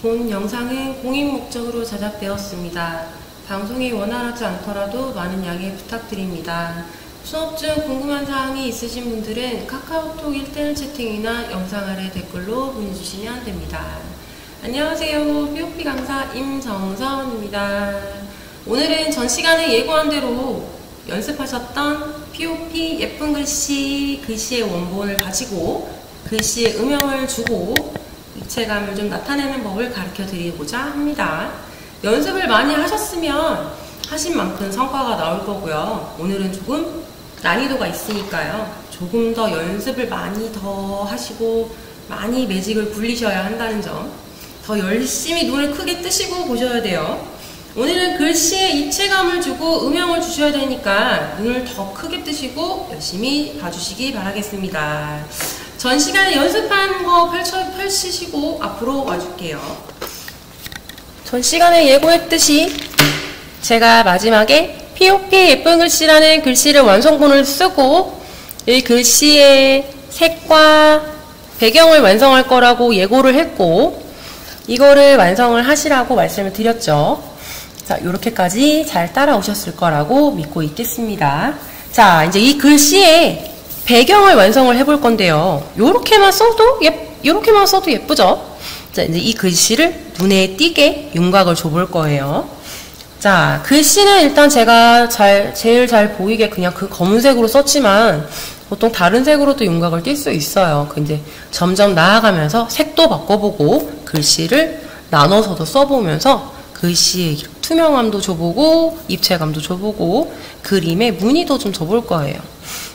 본 영상은 공익 목적으로 제작되었습니다. 방송이 원활하지 않더라도 많은 양해 부탁드립니다. 수업 중 궁금한 사항이 있으신 분들은 카카오톡 1대1 채팅이나 영상 아래 댓글로 보내주시면 됩니다. 안녕하세요. POP 강사 임정선입니다. 오늘은 전 시간에 예고한 대로 연습하셨던 POP 예쁜 글씨의 원본을 가지고 글씨에 음영을 주고 입체감을 좀 나타내는 법을 가르쳐 드리고자 합니다. 연습을 많이 하셨으면 하신 만큼 성과가 나올 거고요. 오늘은 조금 난이도가 있으니까요. 조금 더 연습을 많이 더 하시고 많이 매직을 굴리셔야 한다는 점, 더 열심히 눈을 크게 뜨시고 보셔야 돼요. 오늘은 글씨에 입체감을 주고 음영을 주셔야 되니까 눈을 더 크게 뜨시고 열심히 봐주시기 바라겠습니다. 전 시간에 연습한 거 펼치시고 앞으로 와줄게요. 전 시간에 예고했듯이 제가 마지막에 POP 예쁜 글씨라는 글씨를 완성본을 쓰고 이 글씨의 색과 배경을 완성할 거라고 예고를 했고 이거를 완성을 하시라고 말씀을 드렸죠. 자, 요렇게까지 잘 따라오셨을 거라고 믿고 있겠습니다. 자, 이제 이 글씨의 배경을 완성을 해볼 건데요. 요렇게만 써도 예쁘죠? 자, 이제 이 글씨를 눈에 띄게 윤곽을 줘볼 거예요. 자, 글씨는 일단 제가 제일 잘 보이게 그냥 그 검은색으로 썼지만 보통 다른 색으로도 윤곽을 띌 수 있어요. 이제 점점 나아가면서 색도 바꿔보고 글씨를 나눠서도 써보면서 글씨의 투명함도 줘보고 입체감도 줘보고 그림의 무늬도 좀 줘볼 거예요.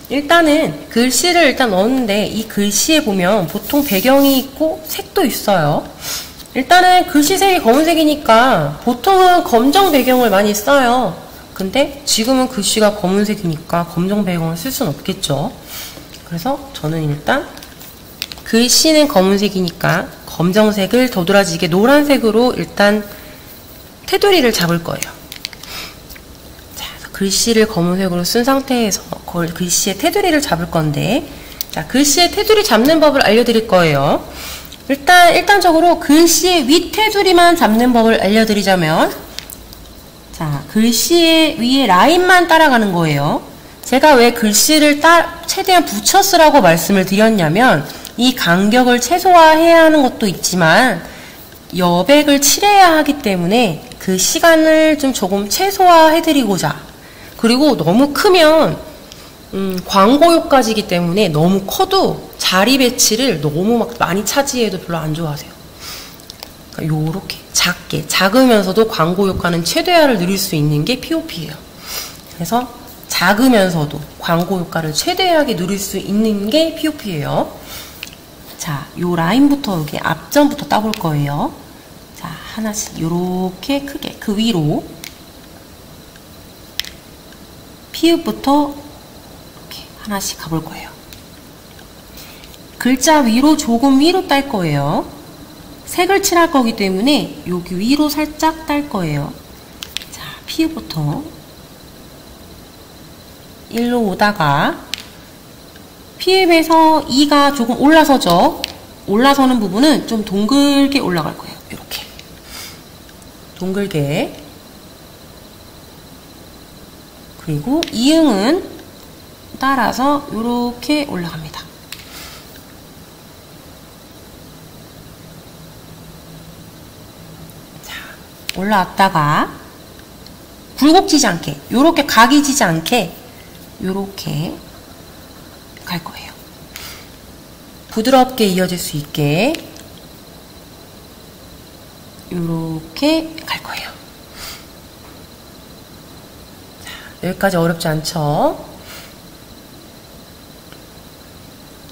일단은 글씨를 넣었는데 이 글씨에 보면 보통 배경이 있고 색도 있어요. 일단은 글씨색이 검은색이니까 보통은 검정 배경을 많이 써요. 근데 지금은 글씨가 검은색이니까 검정 배경을 쓸 수는 없겠죠. 그래서 저는 일단 글씨는 검은색이니까 검정색을 도드라지게 노란색으로 일단 테두리를 잡을 거예요. 글씨를 검은색으로 쓴 상태에서 글씨의 테두리를 잡을 건데, 자, 글씨의 테두리 잡는 법을 알려드릴 거예요. 일단적으로 글씨의 윗 테두리만 잡는 법을 알려드리자면, 자, 글씨의 위에 라인만 따라가는 거예요. 제가 왜 글씨를 최대한 붙여 쓰라고 말씀을 드렸냐면, 이 간격을 최소화해야 하는 것도 있지만, 여백을 칠해야 하기 때문에 그 시간을 좀 조금 최소화해드리고자, 그리고 너무 크면 광고 효과지기 때문에 너무 커도 자리 배치를 너무 막 많이 차지해도 별로 안 좋아하세요. 그러니까 요렇게 작으면서도 광고 효과는 최대화를 누릴 수 있는 게 POP예요. 그래서 작으면서도 광고 효과를 최대하게 누릴 수 있는 게 POP예요. 자, 요 라인부터 여기 앞점부터 따볼 거예요. 자, 하나씩 요렇게 크게 그 위로 피읍부터 이렇게 하나씩 가볼 거예요. 글자 위로 조금 위로 딸 거예요. 색을 칠할 거기 때문에 여기 위로 살짝 딸 거예요. 자, 피읍부터 일로 오다가 피읍에서 이가 조금 올라서죠. 올라서는 부분은 좀 동글게 올라갈 거예요. 이렇게 동글게. 그리고 이응은 따라서 이렇게 올라갑니다. 자, 올라왔다가 굴곡지지 않게, 요렇게 각이 지지 않게 요렇게 갈 거예요. 부드럽게 이어질 수 있게 요렇게 갈 거예요. 여기까지 어렵지 않죠?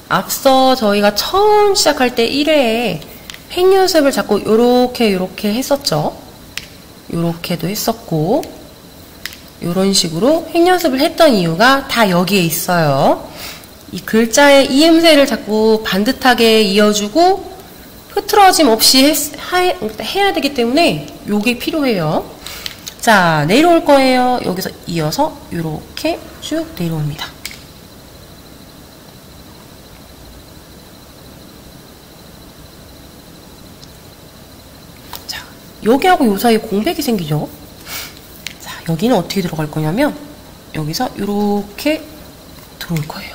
앞서 저희가 처음 시작할 때 1회에 행 연습을 자꾸 요렇게 했었죠? 요렇게도 했었고 요런 식으로 행 연습을 했던 이유가 다 여기에 있어요. 이 글자의 이음새를 자꾸 반듯하게 이어주고 흐트러짐 없이 해야 되기 때문에 요게 필요해요. 자, 내려올 거예요. 여기서 이어서 이렇게 쭉 내려옵니다. 여기하고 요 사이에 공백이 생기죠? 자, 여기는 어떻게 들어갈 거냐면 여기서 이렇게 들어올 거예요.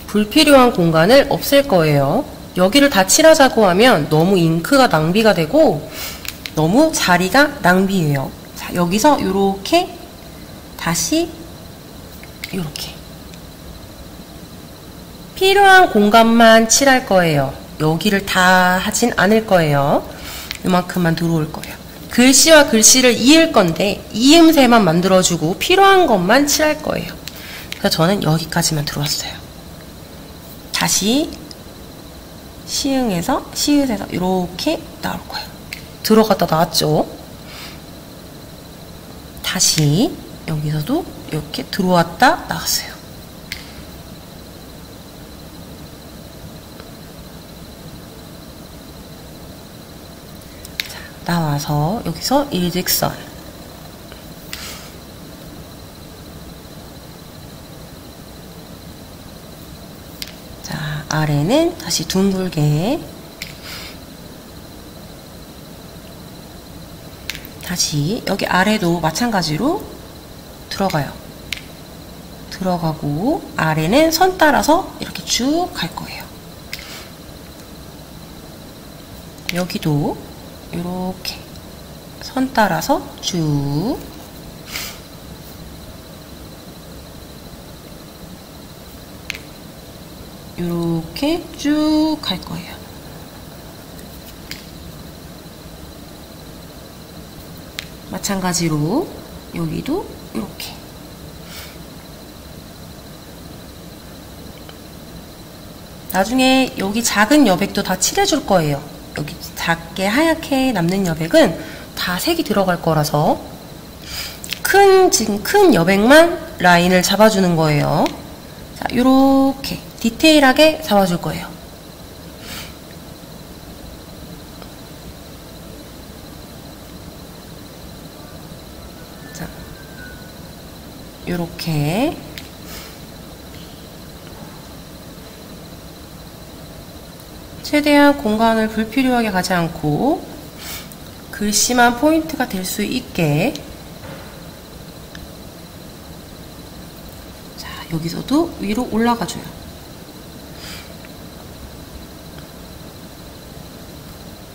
불필요한 공간을 없앨 거예요. 여기를 다 칠하자고 하면 너무 잉크가 낭비가 되고 너무 자리가 낭비예요. 자, 여기서 이렇게 다시 이렇게 필요한 공간만 칠할 거예요. 여기를 다 하진 않을 거예요. 이만큼만 들어올 거예요. 글씨와 글씨를 이을 건데 이음새만 만들어주고 필요한 것만 칠할 거예요. 그래서 저는 여기까지만 들어왔어요. 다시 시흥에서 시읒에서 이렇게 나올 거예요. 들어갔다 나왔죠. 다시 여기서도 이렇게 들어왔다 나왔어요. 자, 나와서 여기서 일직선. 자, 아래는 다시 둥글게. 다시 여기 아래도 마찬가지로 들어가요. 들어가고 아래는 선 따라서 이렇게 쭉 갈 거예요. 여기도 이렇게 선 따라서 쭉 이렇게 쭉 갈 거예요. 마찬가지로 여기도 이렇게 나중에 여기 작은 여백도 다 칠해줄 거예요. 여기 작게 하얗게 남는 여백은 다 색이 들어갈 거라서 지금 큰 여백만 라인을 잡아주는 거예요. 자, 요렇게 디테일하게 잡아줄 거예요. 자, 요렇게 최대한 공간을 불필요하게 가지 않고 글씨만 포인트가 될 수 있게. 자, 여기서도 위로 올라가줘요.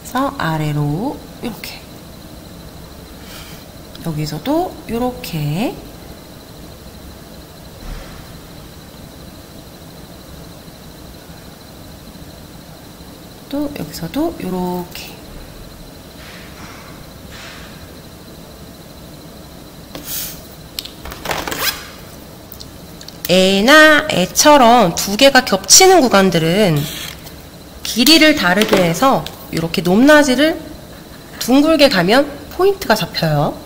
그래서 아래로 이렇게. 여기서도 이렇게. 또 여기서도 이렇게. 애나 애처럼 두 개가 겹치는 구간들은 길이를 다르게 해서 이렇게 높낮이를 둥글게 가면 포인트가 잡혀요.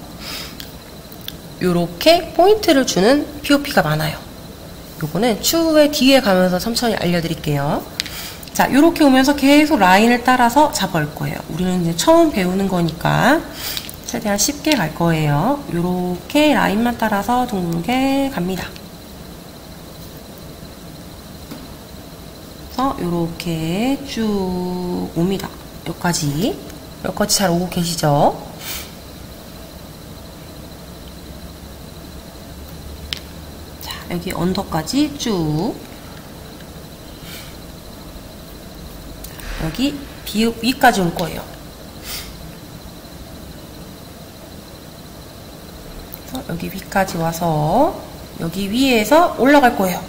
이렇게 포인트를 주는 POP가 많아요. 요거는 추후에 뒤에 가면서 천천히 알려드릴게요. 자, 이렇게 오면서 계속 라인을 따라서 잡아올 거예요. 우리는 이제 처음 배우는 거니까 최대한 쉽게 갈 거예요. 이렇게 라인만 따라서 둥글게 갑니다. 그래서 이렇게 쭉 옵니다. 여기까지 잘 오고 계시죠? 자, 여기 언더까지 쭉. 여기 위까지 올 거예요. 그래서 여기 위까지 와서 여기 위에서 올라갈 거예요.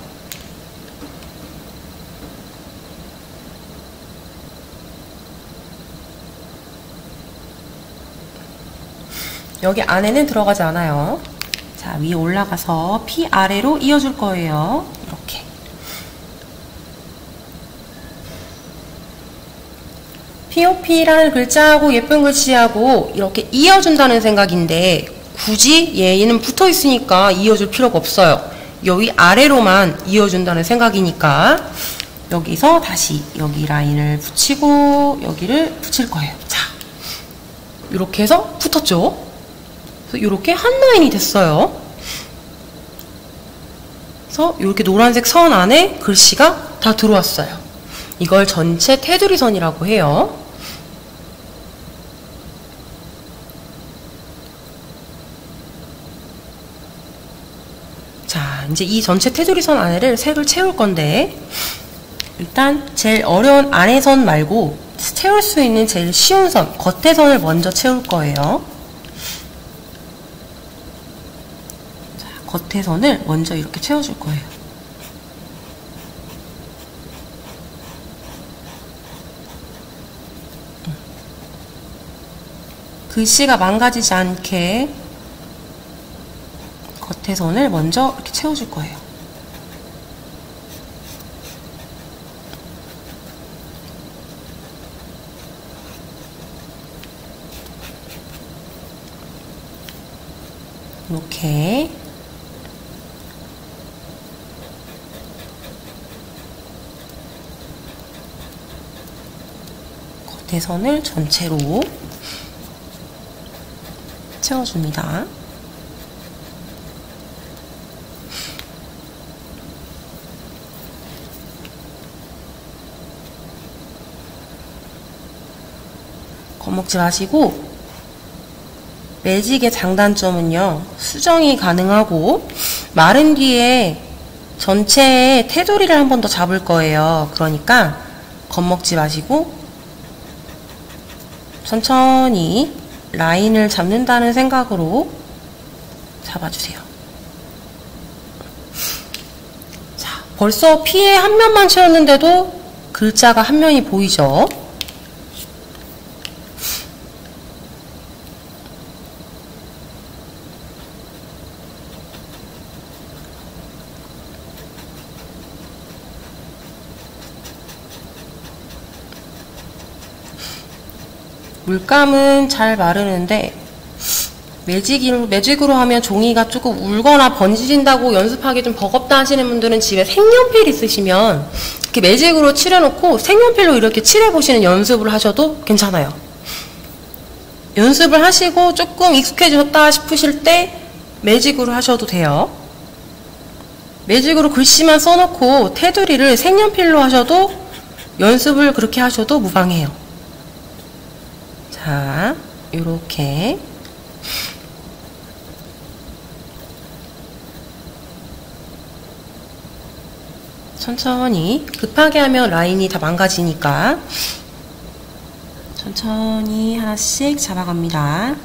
여기 안에는 들어가지 않아요. 자, 위에 올라가서 피 아래로 이어줄 거예요. 이렇게. POP라는 글자하고 예쁜 글씨하고 이렇게 이어준다는 생각인데 굳이 얘는 붙어 있으니까 이어줄 필요가 없어요. 여기 아래로만 이어준다는 생각이니까 여기서 다시 여기 라인을 붙이고 여기를 붙일 거예요. 자, 이렇게 해서 붙었죠? 그래서 이렇게 한 라인이 됐어요. 그래서 이렇게 노란색 선 안에 글씨가 다 들어왔어요. 이걸 전체 테두리선이라고 해요. 자, 이제 이 전체 테두리선 안에를 색을 채울 건데, 일단 제일 어려운 아래 선 말고 채울 수 있는 제일 쉬운 선, 겉에 선을 먼저 채울 거예요. 자, 겉에 선을 먼저 이렇게 채워줄 거예요. 글씨가 망가지지 않게 겉에 선을 먼저 이렇게 채워줄 거예요. 이렇게 겉에 선을 전체로 채워줍니다. 겁먹지 마시고, 매직의 장단점은요, 수정이 가능하고 마른 뒤에 전체의 테두리를 한 번 더 잡을 거예요. 그러니까 겁먹지 마시고 천천히 라인을 잡는다는 생각으로 잡아주세요. 자, 벌써 피에 한 면만 채웠는데도 글자가 한 면이 보이죠? 물감은 잘 마르는데 매직으로 하면 종이가 조금 울거나 번지진다고 연습하기 좀 버겁다 하시는 분들은 집에 색연필 있으시면 이렇게 매직으로 칠해놓고 색연필로 이렇게 칠해보시는 연습을 하셔도 괜찮아요. 연습을 하시고 조금 익숙해졌다 싶으실 때 매직으로 하셔도 돼요. 매직으로 글씨만 써놓고 테두리를 색연필로 하셔도 연습을 그렇게 하셔도 무방해요. 자, 요렇게 천천히, 급하게 하면 라인이 다 망가지니까 천천히 하나씩 잡아갑니다.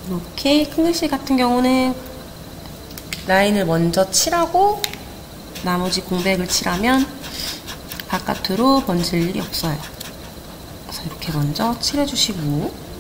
이렇게 큰 글씨 같은 경우는 라인을 먼저 칠하고 나머지 공백을 칠하면 바깥으로 번질 일이 없어요. 그래서 이렇게 먼저 칠해주시고,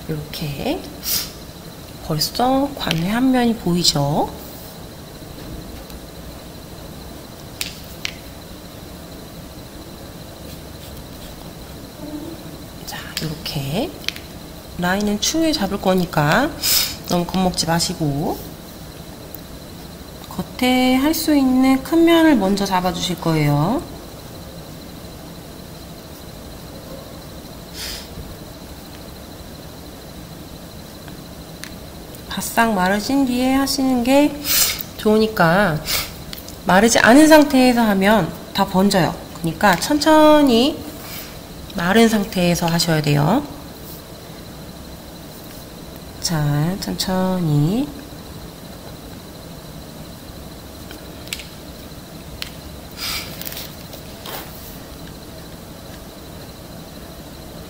이렇게 벌써 관회 한 면이 보이죠? 자, 이렇게 라인은 추후에 잡을 거니까 너무 겁먹지 마시고 겉에 할 수 있는 큰 면을 먼저 잡아주실 거예요. 바싹 마르신 뒤에 하시는 게 좋으니까, 마르지 않은 상태에서 하면 다 번져요. 그러니까 천천히 마른 상태에서 하셔야 돼요. 자, 천천히.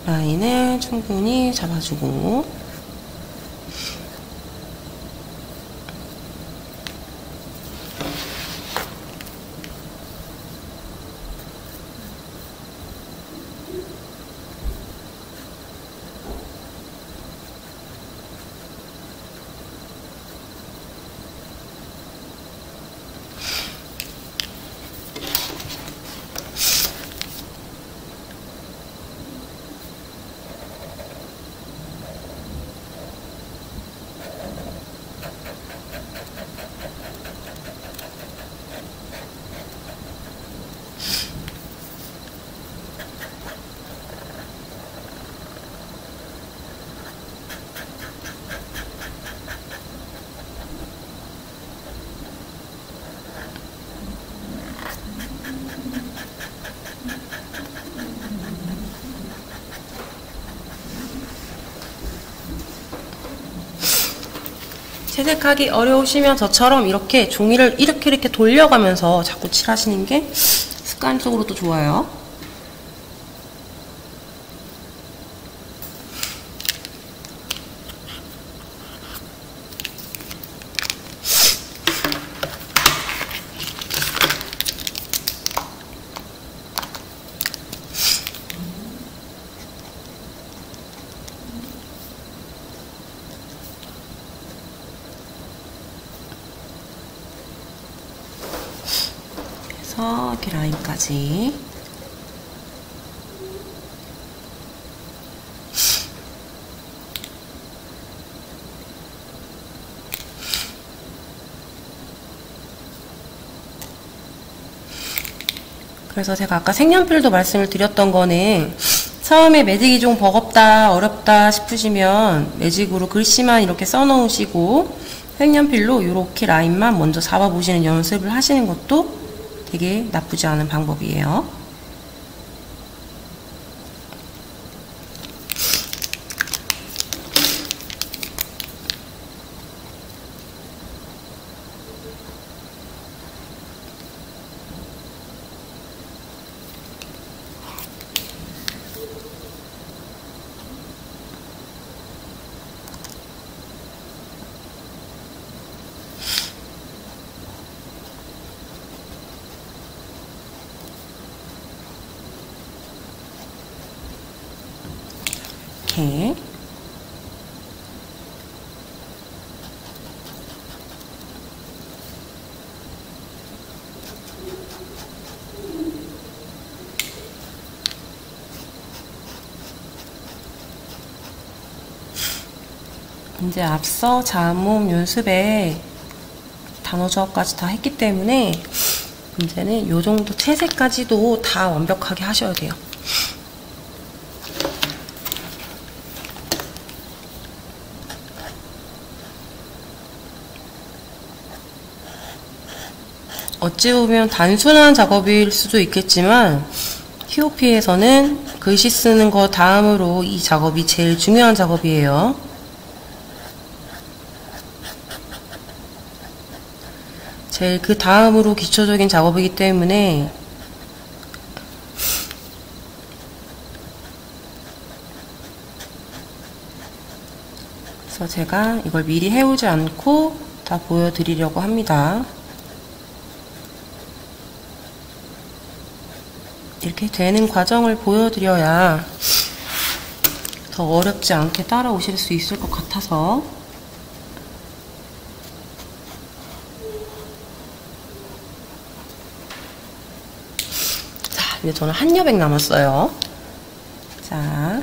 라인을 충분히 잡아주고, 채색하기 어려우시면 저처럼 이렇게 종이를 이렇게 돌려가면서 자꾸 칠하시는 게 습관적으로도 좋아요. 이렇게 라인까지. 그래서 제가 아까 색연필도 말씀을 드렸던 거는 처음에 매직이 좀 버겁다, 어렵다 싶으시면 매직으로 글씨만 이렇게 써놓으시고 색연필로 이렇게 라인만 먼저 잡아보시는 연습을 하시는 것도 되게 나쁘지 않은 방법이에요. 이렇게. 이제 앞서 잡음 연습에 단어 조합까지 다 했기 때문에 이제는 요 정도 채색까지도 다 완벽하게 하셔야 돼요. 어찌 보면 단순한 작업일 수도 있겠지만 TOP에서는 글씨 쓰는 거 다음으로 이 작업이 제일 중요한 작업이에요. 제일 그 다음으로 기초적인 작업이기 때문에 그래서 제가 이걸 미리 해오지 않고 다 보여드리려고 합니다. 이렇게 되는 과정을 보여드려야 더 어렵지 않게 따라오실 수 있을 것 같아서. 자, 이제 저는 한 여백 남았어요. 자,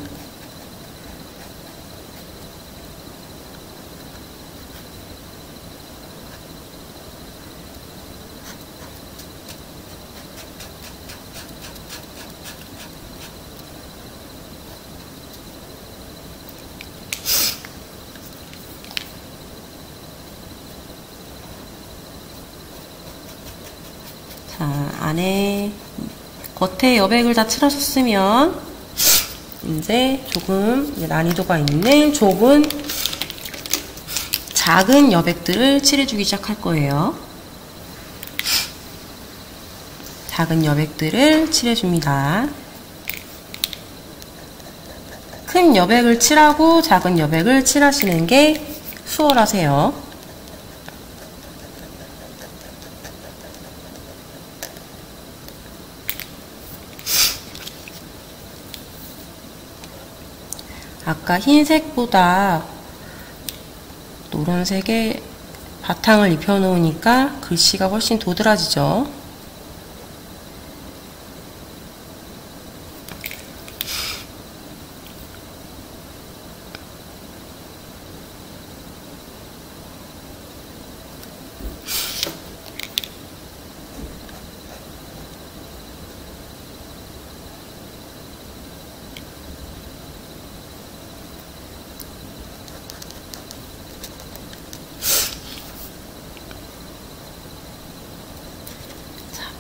안에 겉에 여백을 다 칠하셨으면 이제 조금 난이도가 있는 좁은 작은 여백들을 칠해주기 시작할 거예요. 작은 여백들을 칠해줍니다. 큰 여백을 칠하고 작은 여백을 칠하시는 게 수월하세요. 아까 흰색보다 노란색의 바탕을 입혀 놓으니까 글씨가 훨씬 도드라지죠.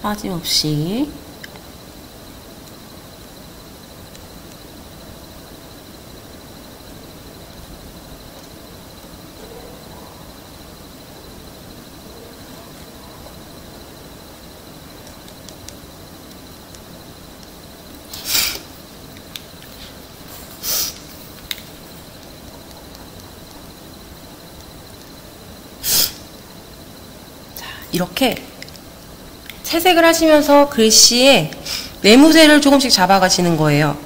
빠짐없이 이렇게 채색을 하시면서 글씨에 매무새를 조금씩 잡아가시는 거예요.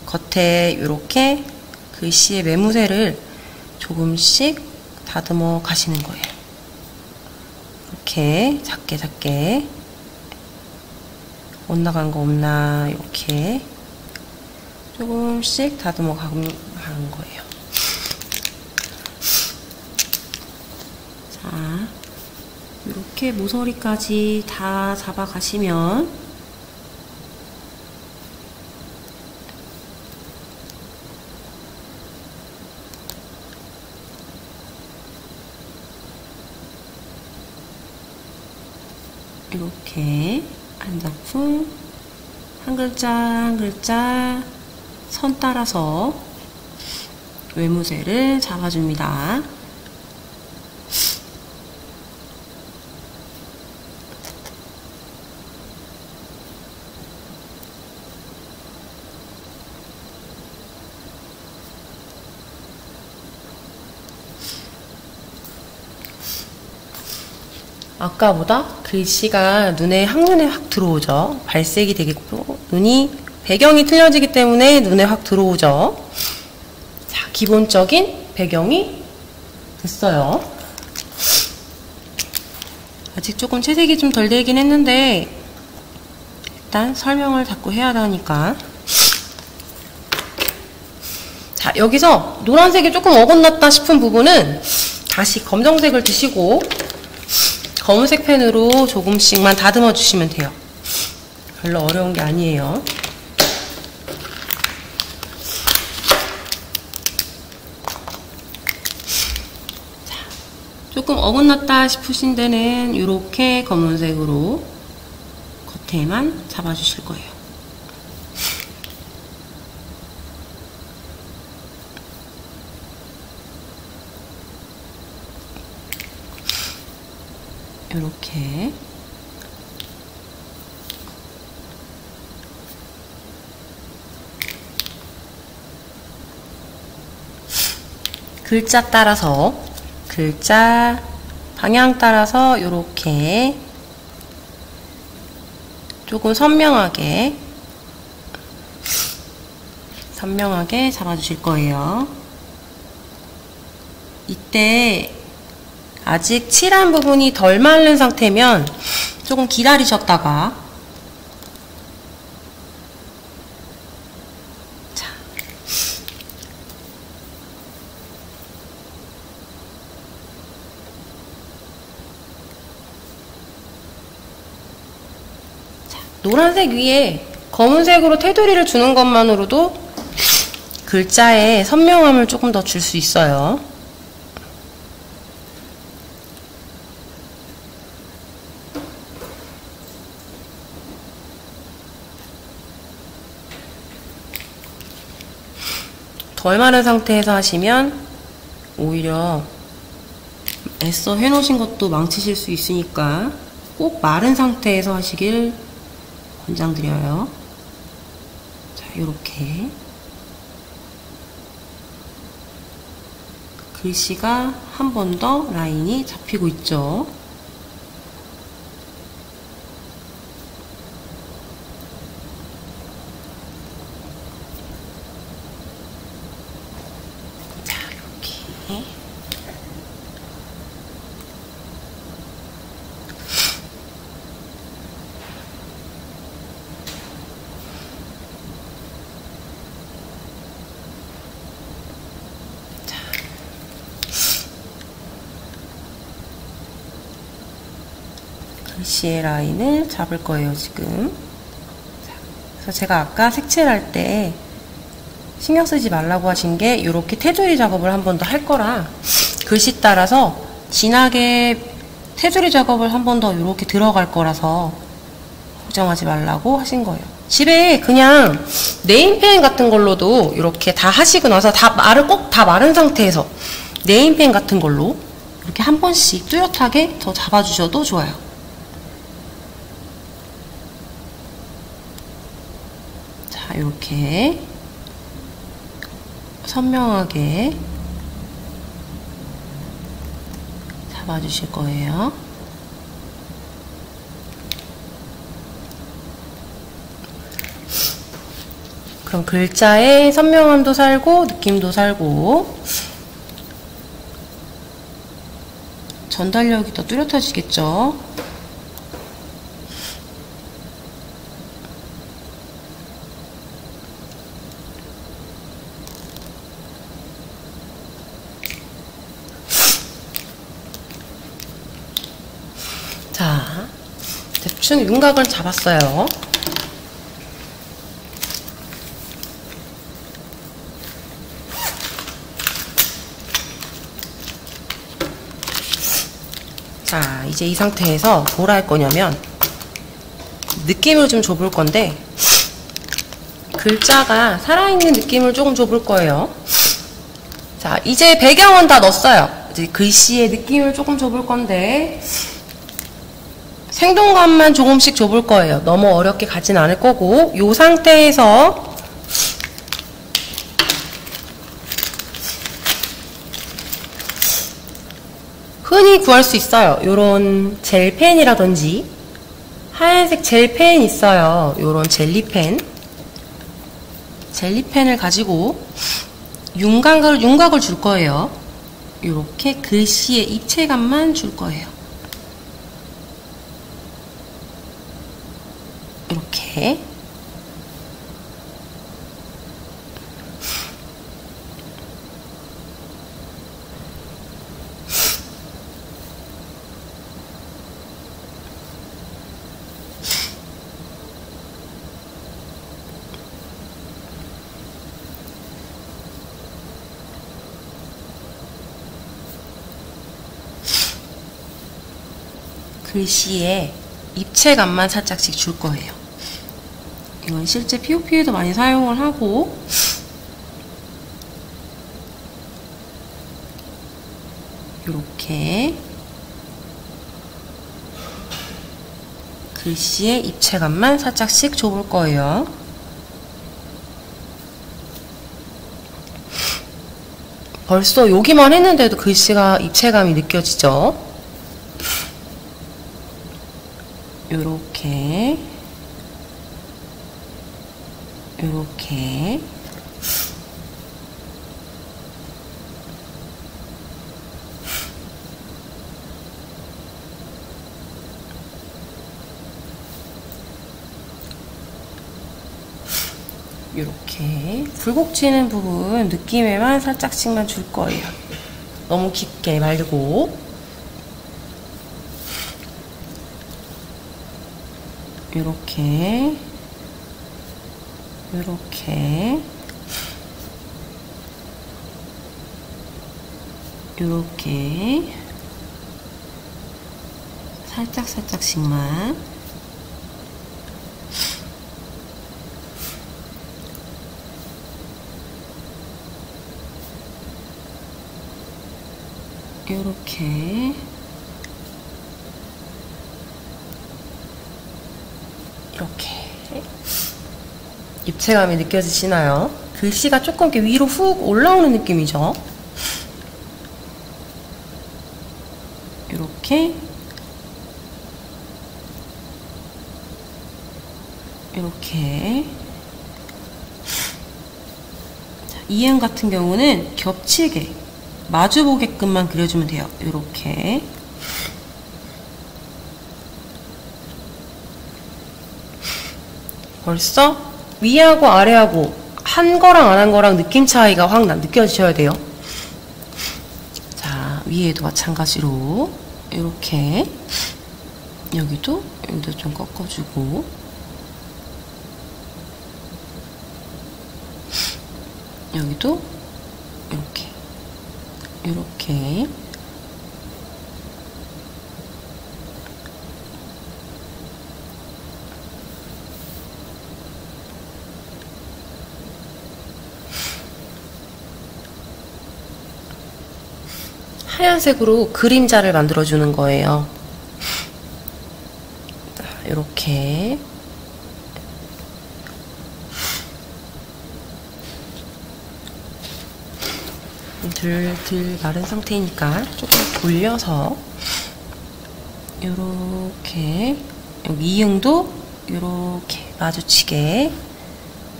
겉에 이렇게 글씨의 매무새를 조금씩 다듬어 가시는 거예요. 이렇게 작게 작게 못 나간 거 없나 이렇게 조금씩 다듬어 가는 거예요. 자, 이렇게 모서리까지 다 잡아 가시면 이렇게 한 작품 한 글자 한 글자 선 따라서 외무새를 잡아줍니다. 아까보다 글씨가 한눈에 확 들어오죠. 발색이 되겠고 배경이 틀려지기 때문에 눈에 확 들어오죠. 자, 기본적인 배경이 됐어요. 아직 조금 채색이 좀 덜 되긴 했는데 일단 설명을 자꾸 해야 하니까. 자, 여기서 노란색이 조금 어긋났다 싶은 부분은 다시 검정색을 드시고 검은색 펜으로 조금씩만 다듬어 주시면 돼요. 별로 어려운 게 아니에요. 자, 조금 어긋났다 싶으신 데는 이렇게 검은색으로 겉에만 잡아주실 거예요. 이렇게 글자 따라서 글자 방향 따라서 이렇게 조금 선명하게 잡아주실 거예요. 이때 아직 칠한 부분이 덜 마른 상태면 조금 기다리셨다가 자, 노란색 위에 검은색으로 테두리를 주는 것만으로도 글자에 선명함을 조금 더 줄 수 있어요. 덜 마른 상태에서 하시면 오히려 애써 해놓으신 것도 망치실 수 있으니까 꼭 마른 상태에서 하시길 권장드려요. 자, 요렇게 글씨가 한 번 더 라인이 잡히고 있죠. 자, 이렇게. 글씨의 라인을 잡을 거예요, 지금. 자, 그래서 제가 아까 색칠할 때 신경 쓰지 말라고 하신 게 이렇게 테두리 작업을 한 번 더 할 거라 글씨 따라서 진하게 테두리 작업을 한 번 더 이렇게 들어갈 거라서 걱정하지 말라고 하신 거예요. 집에 그냥 네임펜 같은 걸로도 이렇게 다 하시고 나서 꼭 다 마른 상태에서 네임펜 같은 걸로 이렇게 한 번씩 뚜렷하게 더 잡아주셔도 좋아요. 자, 이렇게 선명하게 잡아주실 거예요. 그럼 글자의 선명함도 살고 느낌도 살고 전달력이 더 뚜렷해지겠죠. 자, 대충 윤곽을 잡았어요. 자, 이제 이 상태에서 뭘 할 거냐면 느낌을 좀 줘볼 건데 글자가 살아있는 느낌을 조금 줘볼 거예요. 자, 이제 배경은 다 넣었어요. 이제 글씨의 느낌을 조금 줘볼 건데 생동감만 조금씩 줘볼 거예요. 너무 어렵게 가진 않을 거고 이 상태에서 흔히 구할 수 있어요. 요런 젤펜이라든지 하얀색 젤펜 있어요. 요런 젤리펜. 젤리펜을 가지고 윤곽을 줄 거예요. 요렇게 글씨의 입체감만 줄 거예요. 이렇게. 글씨에 입체감만 살짝씩 줄 거예요. 이건 실제 POP에도 많이 사용을 하고 이렇게 글씨에 입체감만 살짝씩 줘볼 거예요. 벌써 여기만 했는데도 글씨가 입체감이 느껴지죠? 요렇게 요렇게 요렇게 굴곡지는 부분 느낌에만 살짝씩만 줄 거예요. 너무 깊게 말고 요렇게 요렇게 요렇게 살짝씩만 요렇게 이렇게 입체감이 느껴지시나요? 글씨가 조금 이렇게 위로 훅 올라오는 느낌이죠? 이렇게. 이행 같은 경우는 겹치게 마주보게끔만 그려주면 돼요. 이렇게. 벌써 위하고 아래하고 한 거랑 안 한 거랑 느낌 차이가 확 느껴지셔야 돼요. 자, 위에도 마찬가지로 이렇게 여기도 좀 꺾어주고 여기도 이렇게 하얀색으로 그림자를 만들어주는 거예요. 이렇게 덜 마른 상태니까 조금 돌려서 이렇게 여기 이응도 이렇게 마주치게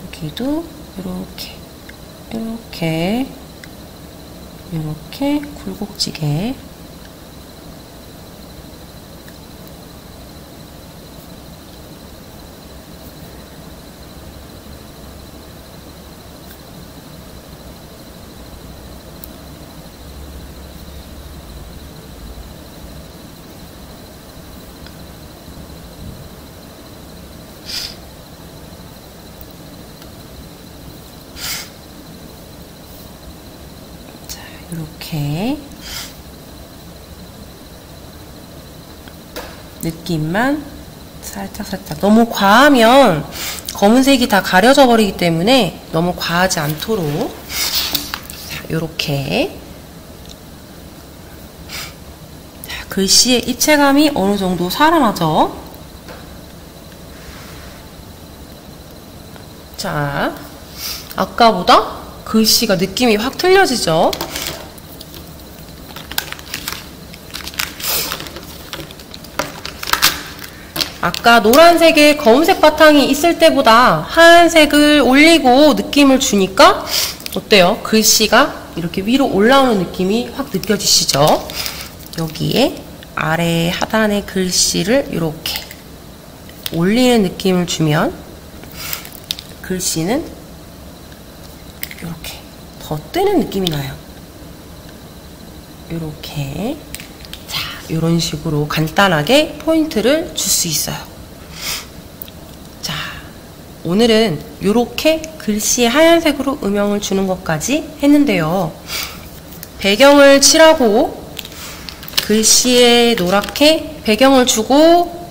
여기도 이렇게 굴곡지게 이렇게 느낌만 살짝 너무 과하면 검은색이 다 가려져 버리기 때문에 너무 과하지 않도록 이렇게 글씨의 입체감이 어느 정도 살아나죠. 자, 아까보다 글씨가 느낌이 확 틀려지죠. 아까 노란색에 검은색 바탕이 있을 때보다 하얀색을 올리고 느낌을 주니까 어때요? 글씨가 이렇게 위로 올라오는 느낌이 확 느껴지시죠? 여기에 아래 하단의 글씨를 이렇게 올리는 느낌을 주면 글씨는 이렇게 더 뜨는 느낌이 나요. 이렇게. 이런 식으로 간단하게 포인트를 줄 수 있어요. 자, 오늘은 이렇게 글씨에 하얀색으로 음영을 주는 것까지 했는데요. 배경을 칠하고 글씨에 노랗게 배경을 주고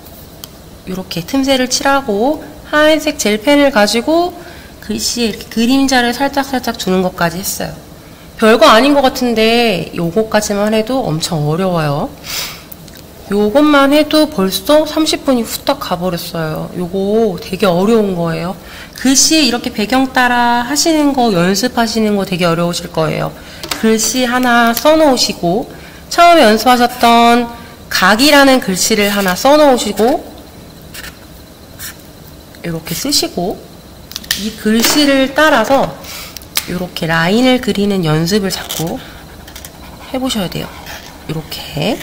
이렇게 틈새를 칠하고 하얀색 젤펜을 가지고 글씨에 이렇게 그림자를 살짝 주는 것까지 했어요. 별거 아닌 것 같은데 요거까지만 해도 엄청 어려워요. 요것만 해도 벌써 30분이 후딱 가버렸어요. 요거 되게 어려운 거예요. 글씨 이렇게 배경 따라 하시는 거 연습하시는 거 되게 어려우실 거예요. 글씨 하나 써놓으시고 처음에 연습하셨던 각이라는 글씨를 하나 써놓으시고 이렇게 쓰시고 이 글씨를 따라서 이렇게 라인을 그리는 연습을 자꾸 해보셔야 돼요. 이렇게.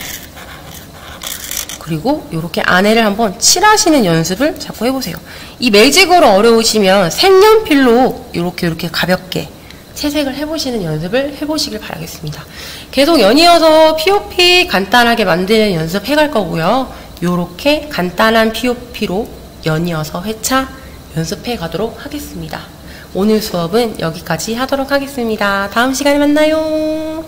그리고 이렇게 안에를 한번 칠하시는 연습을 자꾸 해보세요. 이 매직으로 어려우시면 색연필로 이렇게 가볍게 채색을 해보시는 연습을 해보시길 바라겠습니다. 계속 연이어서 POP 간단하게 만드는 연습 해갈 거고요. 이렇게 간단한 POP로 연이어서 회차 연습해 가도록 하겠습니다. 오늘 수업은 여기까지 하도록 하겠습니다. 다음 시간에 만나요.